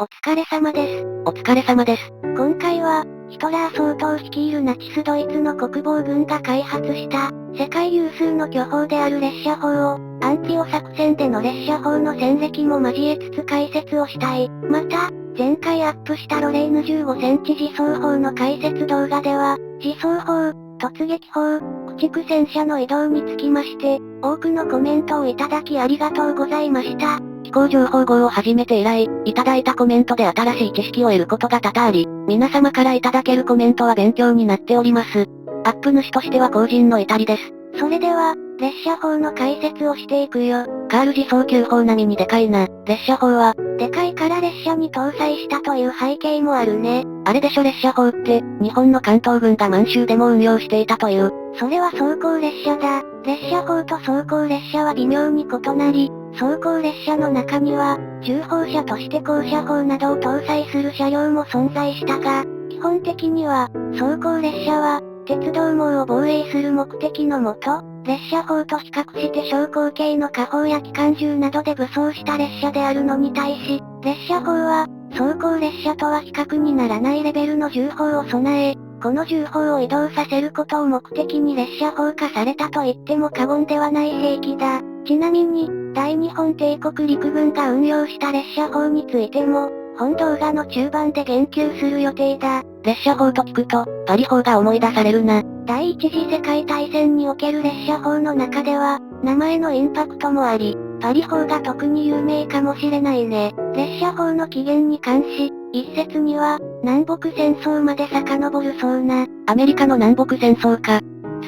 お疲れ様です。お疲れ様です。今回は、ヒトラー総統率いるナチスドイツの国防軍が開発した、世界有数の巨砲である列車砲を、アンティオ作戦での列車砲の戦歴も交えつつ解説をしたい。また、前回アップしたロレイヌ15センチ自走砲の解説動画では、自走砲、突撃砲、駆逐戦車の移動につきまして、多くのコメントをいただきありがとうございました。気候情報号を始めて以来、いただいたコメントで新しい知識を得ることが多々あり、皆様からいただけるコメントは勉強になっております。アップ主としては後人の至りです。それでは、列車砲の解説をしていくよ。カール自走級砲並みにでかいな。列車砲は、でかいから列車に搭載したという背景もあるね。あれでしょ列車砲って、日本の関東軍が満州でも運用していたという。それは走行列車だ。列車砲と走行列車は微妙に異なり、走行列車の中には、重砲車として高車砲などを搭載する車両も存在したが、基本的には、走行列車は、鉄道網を防衛する目的のもと、列車砲と比較して小口径の火砲や機関銃などで武装した列車であるのに対し、列車砲は、走行列車とは比較にならないレベルの重砲を備え、この重砲を移動させることを目的に列車砲化されたと言っても過言ではない兵器だ。ちなみに、大日本帝国陸軍が運用した列車砲についても、本動画の中盤で言及する予定だ。列車砲と聞くと、パリ砲が思い出されるな。第一次世界大戦における列車砲の中では、名前のインパクトもあり、パリ砲が特に有名かもしれないね。列車砲の起源に関し、一説には、南北戦争まで遡るそうな。アメリカの南北戦争か。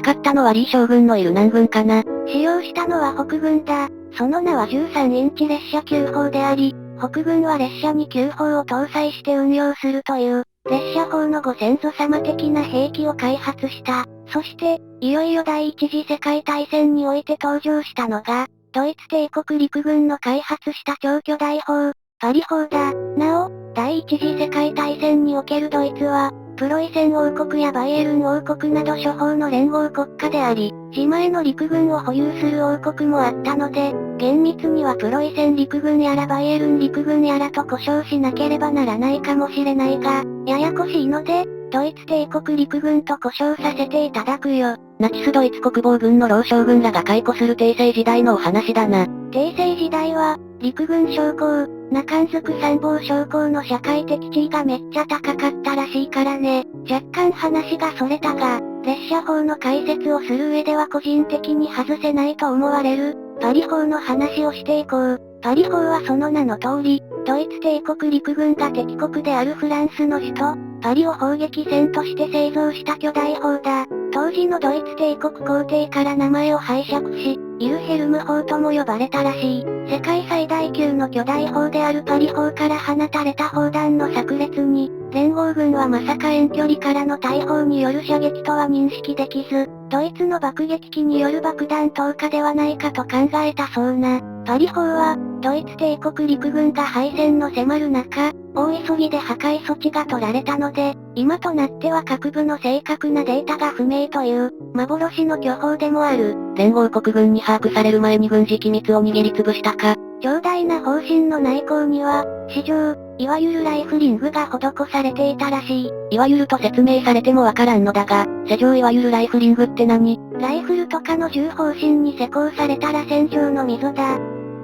使ったのはリー将軍のいる南軍かな。使用したのは北軍だ。その名は13インチ列車級砲であり、北軍は列車に級砲を搭載して運用するという、列車砲のご先祖様的な兵器を開発した。そして、いよいよ第一次世界大戦において登場したのが、ドイツ帝国陸軍の開発した超巨大砲、パリ砲だ。なお、第一次世界大戦におけるドイツは、プロイセン王国やバイエルン王国など諸方の連合国家であり、自前の陸軍を保有する王国もあったので、厳密にはプロイセン陸軍やらバイエルン陸軍やらと呼称しなければならないかもしれないが、ややこしいので、ドイツ帝国陸軍と呼称させていただくよ。ナチスドイツ国防軍の老将軍らが解雇する帝政時代のお話だな。帝政時代は、陸軍将校、中んずく参謀将校の社会的地位がめっちゃ高かったらしいからね。若干話がそれたが、列車砲の解説をする上では個人的に外せないと思われる、パリ砲の話をしていこう。パリ砲はその名の通り、ドイツ帝国陸軍が敵国であるフランスの首都、パリを砲撃戦として製造した巨大砲だ。当時のドイツ帝国皇帝から名前を拝借し、イルヘルム砲とも呼ばれたらしい。世界最大級の巨大砲であるパリ砲から放たれた砲弾の炸裂に、連合軍はまさか遠距離からの大砲による射撃とは認識できず、ドイツの爆撃機による爆弾投下ではないかと考えたそうな。パリ砲は、ドイツ帝国陸軍が敗戦の迫る中、大急ぎで破壊措置が取られたので、今となっては各部の正確なデータが不明という、幻の巨砲でもある。連合国軍に把握される前に軍事機密を握りつぶしたか。強大な砲身の内向には、市場、いわゆるライフリングが施されていたらしい。いわゆると説明されてもわからんのだが、施錠いわゆるライフリングって何？ライフルとかの銃砲身に施工された螺旋状の溝だ。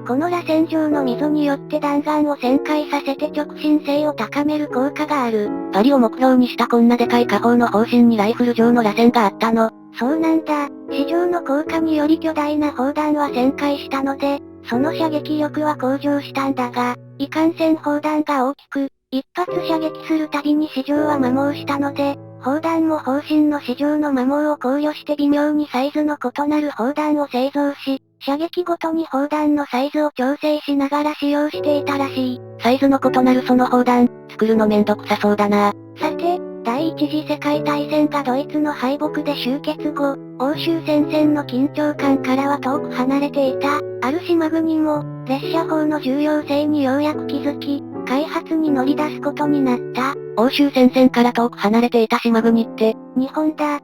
この螺旋状の溝によって弾丸を旋回させて直進性を高める効果がある。パリを目標にしたこんなでかい火砲の砲身にライフル状の螺旋があったの？そうなんだ。市場の効果により巨大な砲弾は旋回したので、その射撃力は向上したんだが、いかんせん砲弾が大きく、一発射撃するたびに市場は摩耗したので、砲弾も砲身の市場の摩耗を考慮して微妙にサイズの異なる砲弾を製造し、射撃ごとに砲弾のサイズを調整しながら使用していたらしい。サイズの異なるその砲弾、作るのめんどくさそうだな。さて、第一次世界大戦がドイツの敗北で終結後、欧州戦線の緊張感からは遠く離れていた、ある島国も、列車砲の重要性にようやく気づき、開発に乗り出すことになった。欧州戦線から遠く離れていた島国って、日本だ。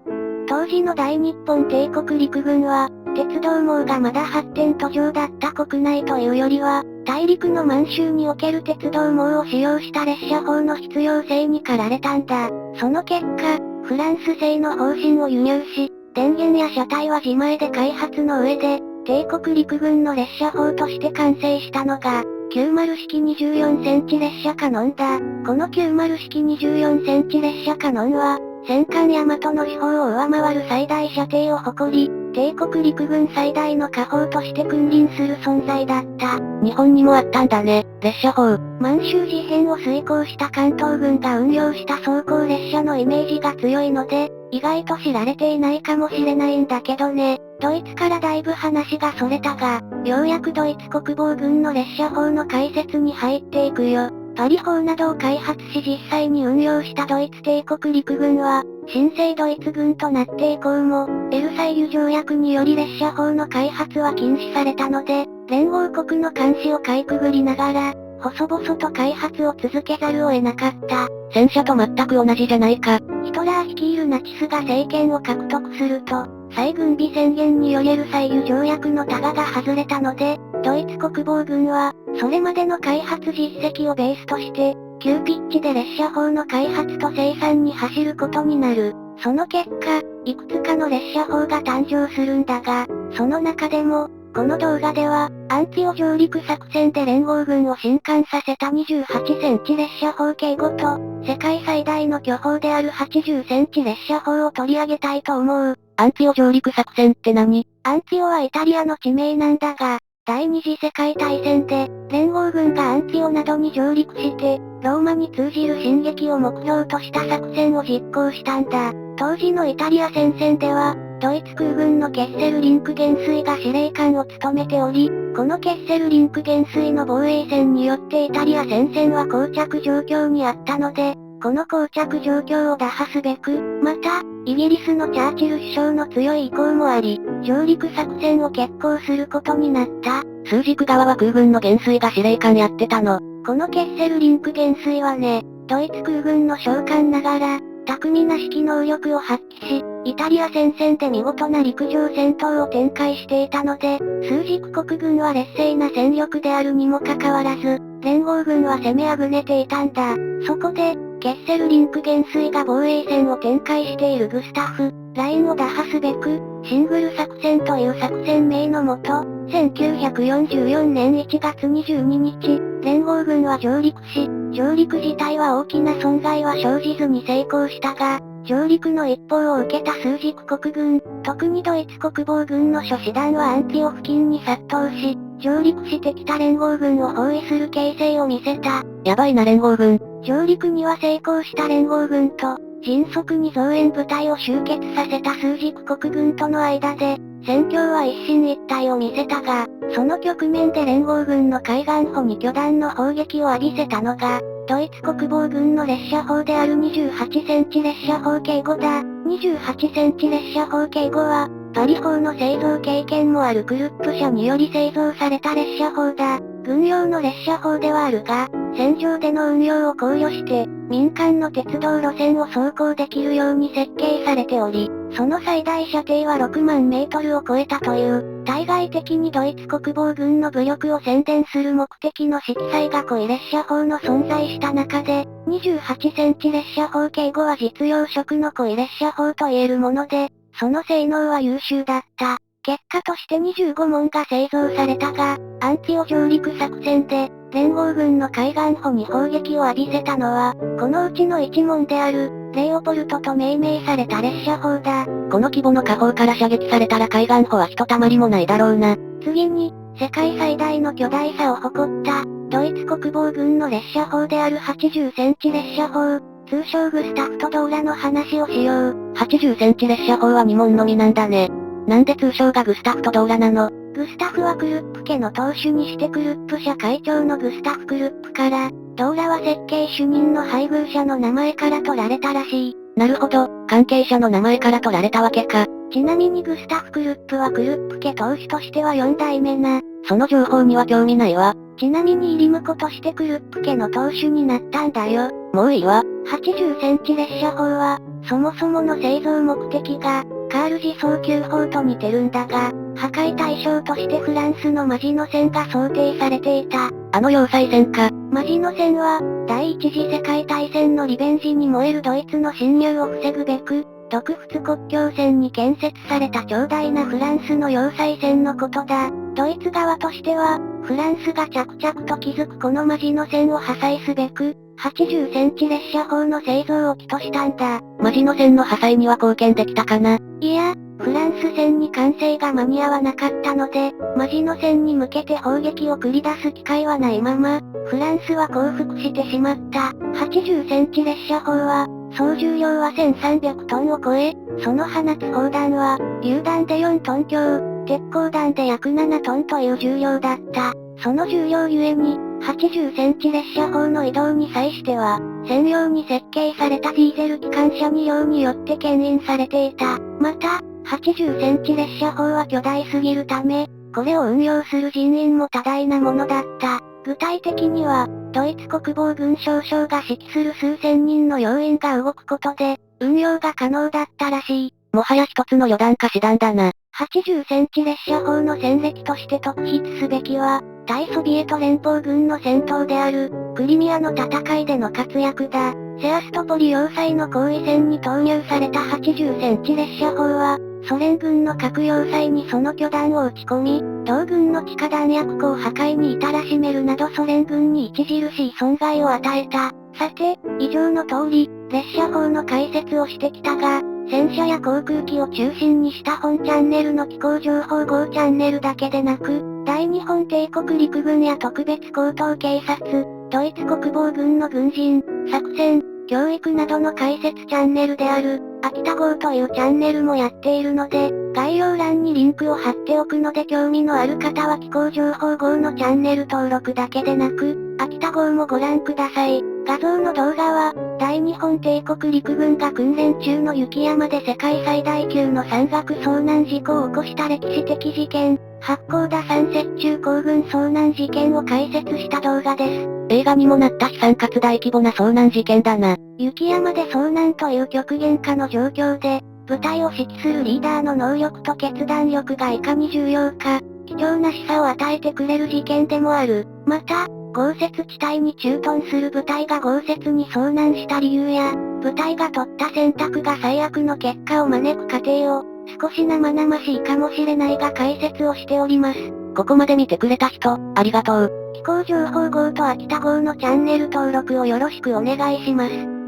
当時の大日本帝国陸軍は、鉄道網がまだ発展途上だった国内というよりは、大陸の満州における鉄道網を使用した列車法の必要性に駆られたんだ。その結果、フランス製の方針を輸入し、電源や車体は自前で開発の上で、帝国陸軍の列車法として完成したのが、90式24センチ列車カノンだ。この90式24センチ列車カノンは、戦艦大和の主砲を上回る最大射程を誇り、帝国陸軍最大の火砲として君臨する存在だった。日本にもあったんだね、列車砲。満州事変を遂行した関東軍が運用した装甲列車のイメージが強いので、意外と知られていないかもしれないんだけどね。ドイツからだいぶ話がそれたが、ようやくドイツ国防軍の列車砲の解説に入っていくよ。パリ砲などを開発し実際に運用したドイツ帝国陸軍は、新生ドイツ軍となって以降も、エルサイユ条約により列車砲の開発は禁止されたので、連合国の監視をかいくぐりながら、細々と開発を続けざるを得なかった。戦車と全く同じじゃないか。ヒトラー率いるナチスが政権を獲得すると、再軍備宣言によりエルサイユ条約のタガが外れたので、ドイツ国防軍は、それまでの開発実績をベースとして、急ピッチで列車砲の開発と生産に走ることになる。その結果、いくつかの列車砲が誕生するんだが、その中でも、この動画では、アンティオ上陸作戦で連合軍を震撼させた28センチ列車砲計5と、世界最大の巨砲である80センチ列車砲を取り上げたいと思う。アンティオ上陸作戦って何？アンティオはイタリアの地名なんだが、第二次世界大戦で、連合軍がアンティオなどに上陸して、ローマに通じる進撃を目標とした作戦を実行したんだ。当時のイタリア戦線では、ドイツ空軍のケッセルリンク元帥が司令官を務めており、このケッセルリンク元帥の防衛戦によってイタリア戦線は膠着状況にあったので、この膠着状況を打破すべく、また、イギリスのチャーチル首相の強い意向もあり、上陸作戦を決行することになった。枢軸側は空軍の元帥が司令官やってたの。このケッセルリンク元帥はね、ドイツ空軍の将官ながら、巧みな指揮能力を発揮し、イタリア戦線で見事な陸上戦闘を展開していたので、枢軸国軍は劣勢な戦力であるにもかかわらず、連合軍は攻めあぐねていたんだ。そこで、ケッセルリンク元帥が防衛戦を展開しているグスタフ、ラインを打破すべく、シングル作戦という作戦名のもと、1944年1月22日、連合軍は上陸し、上陸自体は大きな損害は生じずに成功したが、上陸の一報を受けた枢軸国軍、特にドイツ国防軍の諸師団はアンティオ付近に殺到し、上陸してきた連合軍を包囲する形勢を見せた。やばいな連合軍。上陸には成功した連合軍と、迅速に増援部隊を集結させた枢軸国軍との間で、戦況は一進一退を見せたが、その局面で連合軍の海岸歩に巨弾の砲撃を浴びせたのが、ドイツ国防軍の列車砲である28センチ列車砲計5だ。28センチ列車砲計5は、パリ砲の製造経験もあるクルップ社により製造された列車砲だ。軍用の列車砲ではあるが、戦場での運用を考慮して、民間の鉄道路線を走行できるように設計されており、その最大射程は6万メートルを超えたという、対外的にドイツ国防軍の武力を宣伝する目的の色彩が濃い列車砲の存在した中で、28センチ列車砲計5は実用色の濃い列車砲と言えるもので、その性能は優秀だった。結果として25門が製造されたが、アンティオ上陸作戦で、連合軍の海岸歩に砲撃を浴びせたのは、このうちの1門である、レオポルトと命名された列車砲だ。この規模の火砲から射撃されたら海岸歩はひとたまりもないだろうな。次に、世界最大の巨大さを誇った、ドイツ国防軍の列車砲である80センチ列車砲、通称グスタフとドーラの話をしよう。80センチ列車砲は2門のみなんだね。なんで通称がグスタフとドーラなの？グスタフはクルップ家の当主にしてクルップ社会長のグスタフ・クルップから、ドーラは設計主任の配偶者の名前から取られたらしい。なるほど、関係者の名前から取られたわけか。ちなみにグスタフ・クルップはクルップ家当主としては4代目な。その情報には興味ないわ。ちなみに入り婿としてクルップ家の当主になったんだよ。もういいわ。80センチ列車砲は、そもそもの製造目的が、カール自走球砲と似てるんだが、破壊対象としてフランスのマジノ線が想定されていた。あの要塞線か。マジノ線は、第一次世界大戦のリベンジに燃えるドイツの侵入を防ぐべく、独仏国境線に建設された長大なフランスの要塞線のことだ。ドイツ側としては、フランスが着々と築くこのマジノ線を破壊すべく、80センチ列車砲の製造を起としたんだ。マジノ線の破壊には貢献できたかな。いや、フランス戦に完成が間に合わなかったので、マジノ線に向けて砲撃を繰り出す機会はないまま、フランスは降伏してしまった。80センチ列車砲は、総重量は1300トンを超え、その放つ砲弾は、榴弾で4トン強、鉄鋼弾で約7トンという重量だった。その重量ゆえに、80センチ列車砲の移動に際しては、専用に設計されたディーゼル機関車2両によって牽引されていた。また、80センチ列車砲は巨大すぎるため、これを運用する人員も多大なものだった。具体的には、ドイツ国防軍少将が指揮する数千人の要員が動くことで、運用が可能だったらしい。もはや一つの旅団か師団だな。80センチ列車砲の戦歴として特筆すべきは、対ソビエト連邦軍の戦闘である、クリミアの戦いでの活躍だ。セアストポリ要塞の包囲戦に投入された80センチ列車砲は、ソ連軍の各要塞にその巨弾を撃ち込み、同軍の地下弾薬庫を破壊に至らしめるなどソ連軍に著しい損害を与えた。さて、以上の通り、列車砲の解説をしてきたが、戦車や航空機を中心にした本チャンネルの機構情報5チャンネルだけでなく、大日本帝国陸軍や特別高等警察、ドイツ国防軍の軍人、作戦、教育などの解説チャンネルである、秋田号というチャンネルもやっているので、概要欄にリンクを貼っておくので興味のある方は機構情報号のチャンネル登録だけでなく、秋田号もご覧ください。画像の動画は、大日本帝国陸軍が訓練中の雪山で世界最大級の山岳遭難事故を起こした歴史的事件、八甲田山雪中行軍遭難事件を解説した動画です。映画にもなった悲惨かつ大規模な遭難事件だな。雪山で遭難という極限下の状況で、部隊を指揮するリーダーの能力と決断力がいかに重要か、貴重な示唆を与えてくれる事件でもある。また、豪雪地帯に駐屯する部隊が豪雪に遭難した理由や、部隊が取った選択が最悪の結果を招く過程を、少し生々しいかもしれないが解説をしております。ここまで見てくれた人、ありがとう。機構情報号と秋田号のチャンネル登録をよろしくお願いします。